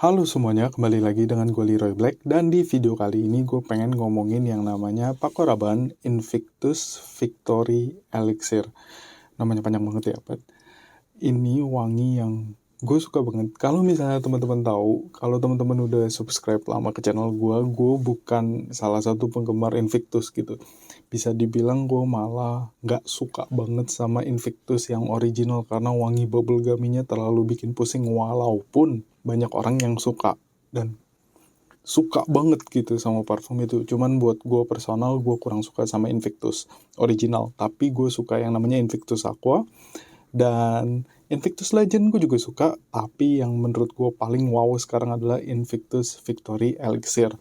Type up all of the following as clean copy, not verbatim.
Halo semuanya, kembali lagi dengan gue Leroy Black. Dan di video kali ini gue pengen ngomongin yang namanya Paco Rabanne Invictus Victory Elixir. Namanya panjang banget ya, Pat. Ini wangi yang gue suka banget. Kalau misalnya teman-teman tahu, kalau teman-teman udah subscribe lama ke channel gue bukan salah satu penggemar Invictus gitu. Bisa dibilang gue malah gak suka banget sama Invictus yang original karena wangi bubble gummy-nya terlalu bikin pusing, walaupun banyak orang yang suka dan suka banget gitu sama parfum itu. Cuman buat gue personal, gue kurang suka sama Invictus original, tapi gue suka yang namanya Invictus Aqua. Dan Invictus Legend gue juga suka, tapi yang menurut gue paling wow sekarang adalah Invictus Victory Elixir.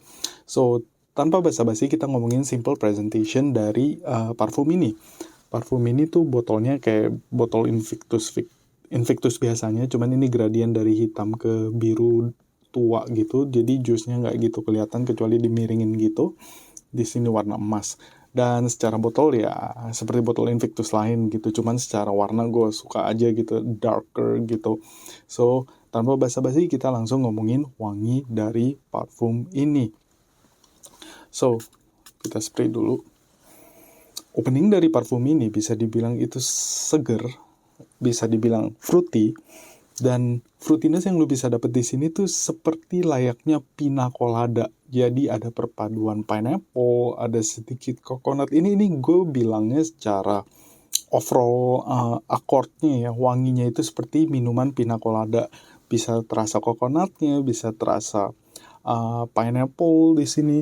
So, tanpa basa-basi kita ngomongin simple presentation dari parfum ini. Parfum ini tuh botolnya kayak botol Invictus biasanya, cuman ini gradien dari hitam ke biru tua gitu, jadi jusnya nggak gitu kelihatan kecuali dimiringin gitu. Di sini warna emas. Dan secara botol ya seperti botol Invictus lain gitu, cuman secara warna gue suka aja gitu, darker gitu. So, tanpa basa-basi kita langsung ngomongin wangi dari parfum ini. So, kita spray dulu. Opening dari parfum ini bisa dibilang itu seger, bisa dibilang fruity, dan fruitiness yang lu bisa dapet di sini tuh seperti layaknya pina colada. Jadi ada perpaduan pineapple, ada sedikit coconut. Ini gue bilangnya secara overall akordnya ya, wanginya itu seperti minuman pina colada. Bisa terasa coconutnya, bisa terasa pineapple di sini.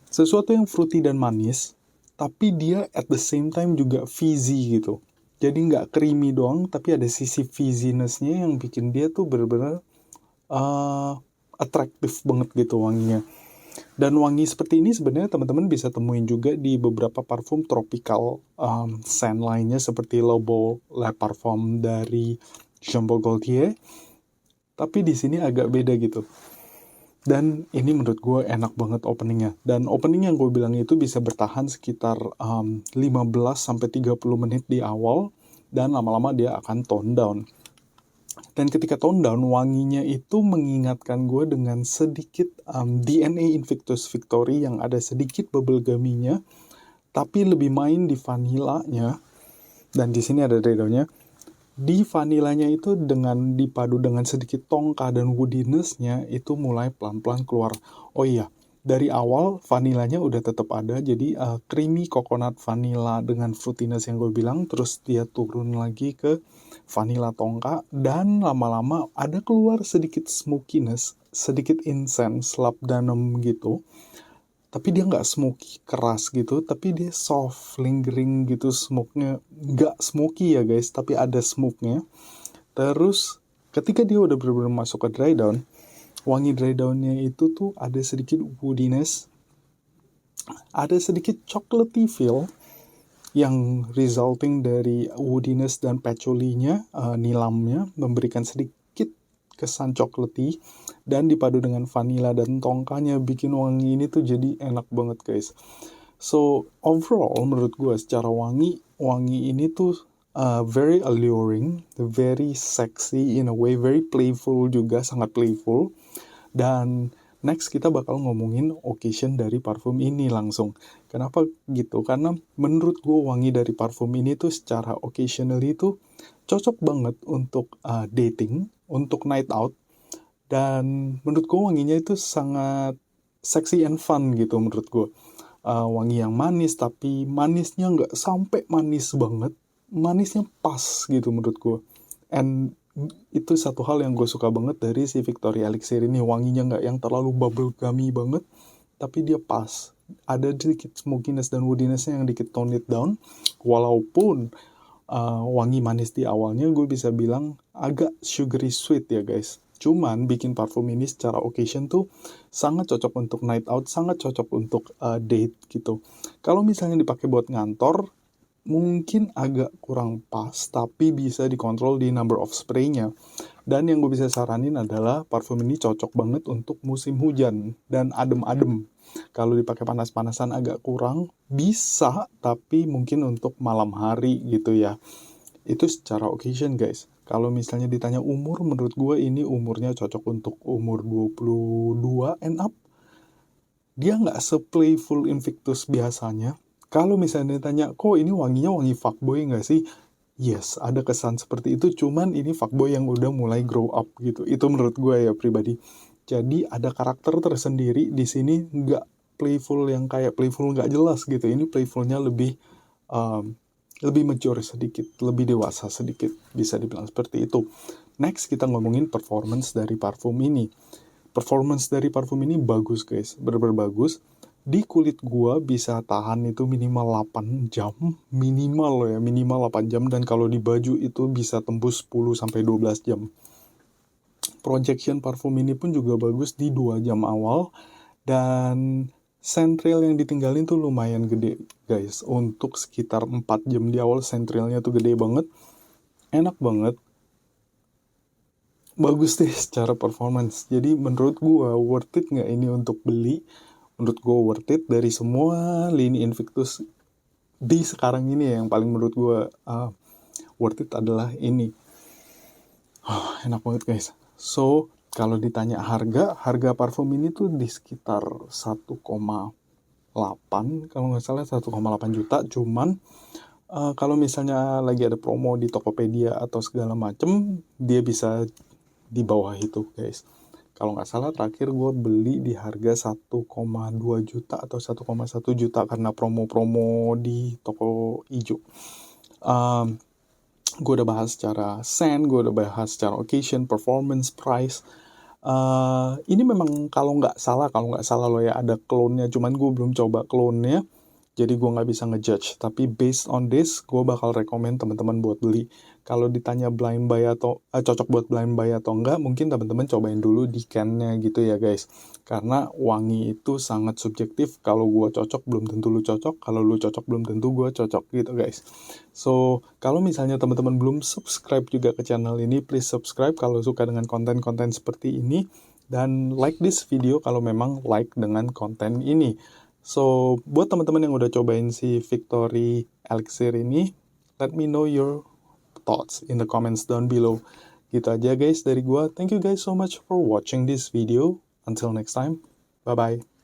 Sesuatu yang fruity dan manis, tapi dia at the same time juga fizzy gitu. Jadi nggak creamy doang, tapi ada sisi fizziness-nya yang bikin dia tuh bener-bener atraktif banget gitu wanginya. Dan wangi seperti ini sebenarnya teman-teman bisa temuin juga di beberapa parfum tropical scent lainnya seperti Lobo Le Parfum dari Jean Paul Gaultier. Tapi di sini agak beda gitu. Dan ini menurut gue enak banget openingnya. Dan opening yang gue bilang itu bisa bertahan sekitar 15-30 menit di awal. Dan lama-lama dia akan tone down. Dan ketika tone down, wanginya itu mengingatkan gue dengan sedikit DNA Invictus Victory yang ada sedikit bubble gummy-nya. Tapi lebih main di vanillanya. Dan di sini ada dry-down-nya. Di vanilanya itu dengan dipadu dengan sedikit tongka dan woodiness-nya itu mulai pelan-pelan keluar. Oh iya, dari awal vanilanya udah tetap ada, jadi creamy coconut vanilla dengan fruitiness yang gue bilang, terus dia turun lagi ke vanilla tongka, dan lama-lama ada keluar sedikit smokiness, sedikit incense, labdanum gitu. Tapi dia nggak smoky keras gitu, tapi dia soft, lingering gitu smoke-nya. Nggak smoky ya guys, tapi ada smoke-nya. Terus ketika dia udah benar-benar masuk ke dry down, wangi dry down-nya itu tuh ada sedikit woodiness, ada sedikit chocolatey feel yang resulting dari woodiness dan patchouli-nya, nilamnya, memberikan sedikit kesan cokleti dan dipadu dengan vanilla dan tongkanya bikin wangi ini tuh jadi enak banget guys. So overall menurut gue secara wangi ini tuh very alluring, very sexy in a way, very playful juga, sangat playful. Dan next kita bakal ngomongin occasion dari parfum ini langsung. Kenapa gitu? Karena menurut gue wangi dari parfum ini tuh secara occasionally tuh cocok banget untuk dating, untuk night out. Dan menurut gue wanginya itu sangat sexy and fun gitu menurut gue. Wangi yang manis, tapi manisnya nggak sampai manis banget. Manisnya pas gitu menurut gue. And itu satu hal yang gue suka banget dari si Victory Elixir ini. Wanginya nggak yang terlalu bubble gummy banget, tapi dia pas. Ada sedikit smokiness dan woodiness-nya yang dikit tone it down. Walaupun wangi manis di awalnya, gue bisa bilang agak sugary sweet ya guys. Cuman bikin parfum ini secara occasion tuh sangat cocok untuk night out, sangat cocok untuk date gitu. Kalau misalnya dipakai buat ngantor, mungkin agak kurang pas, tapi bisa dikontrol di number of spray-nya. Dan yang gue bisa saranin adalah parfum ini cocok banget untuk musim hujan dan adem-adem. Kalau dipakai panas-panasan agak kurang, bisa, tapi mungkin untuk malam hari gitu ya. Itu secara occasion guys. Kalau misalnya ditanya umur, menurut gue ini umurnya cocok untuk umur 22 and up. Dia nggak se-playful Invictus biasanya. Kalau misalnya ditanya, kok ini wanginya wangi fuckboy nggak sih? Yes, ada kesan seperti itu, cuman ini fuckboy yang udah mulai grow up gitu. Itu menurut gue ya pribadi. Jadi ada karakter tersendiri di sini, nggak playful yang kayak playful nggak jelas gitu. Ini playfulnya um, lebih mature sedikit, lebih dewasa sedikit, bisa dibilang seperti itu. Next, kita ngomongin performance dari parfum ini. Performance dari parfum ini bagus guys, bener-bener bagus. Di kulit gua bisa tahan itu minimal 8 jam, minimal loh ya, minimal 8 jam, dan kalau di baju itu bisa tembus 10-12 jam. Projection parfum ini pun juga bagus di 2 jam awal, dan scent trail yang ditinggalin tuh lumayan gede guys. Untuk sekitar 4 jam di awal scent trailnya tuh gede banget, enak banget, bagus deh secara performance. Jadi menurut gua worth it nggak ini untuk beli? Menurut gua worth it. Dari semua lini Invictus di sekarang ini yang paling menurut gua worth it adalah ini. Enak banget guys. So kalau ditanya harga parfum ini tuh di sekitar 1,8 kalau nggak salah, 1,8 juta. Cuman kalau misalnya lagi ada promo di Tokopedia atau segala macem, dia bisa di bawah itu guys. Kalau nggak salah terakhir gue beli di harga 1,2 juta atau 1,1 juta karena promo-promo di toko hijau. Gue udah bahas secara scent, gue udah bahas secara occasion, performance, price. Ini memang kalau nggak salah lo ya, ada clone-nya, cuman gue belum coba clone-nya, jadi gue nggak bisa ngejudge. Tapi based on this, gue bakal rekomend teman-teman buat beli. Kalau ditanya blind buy atau cocok buat blind buy atau enggak, mungkin teman-teman cobain dulu di can-nya gitu ya guys. Karena wangi itu sangat subjektif. Kalau gue cocok belum tentu lu cocok, kalau lu cocok belum tentu gue cocok gitu guys. So kalau misalnya teman-teman belum subscribe juga ke channel ini, please subscribe kalau suka dengan konten-konten seperti ini, dan like this video kalau memang like dengan konten ini. So, buat teman-teman yang udah cobain si Victory Elixir ini, let me know your thoughts in the comments down below. Gitu aja guys dari gua. Thank you guys so much for watching this video. Until next time, bye-bye.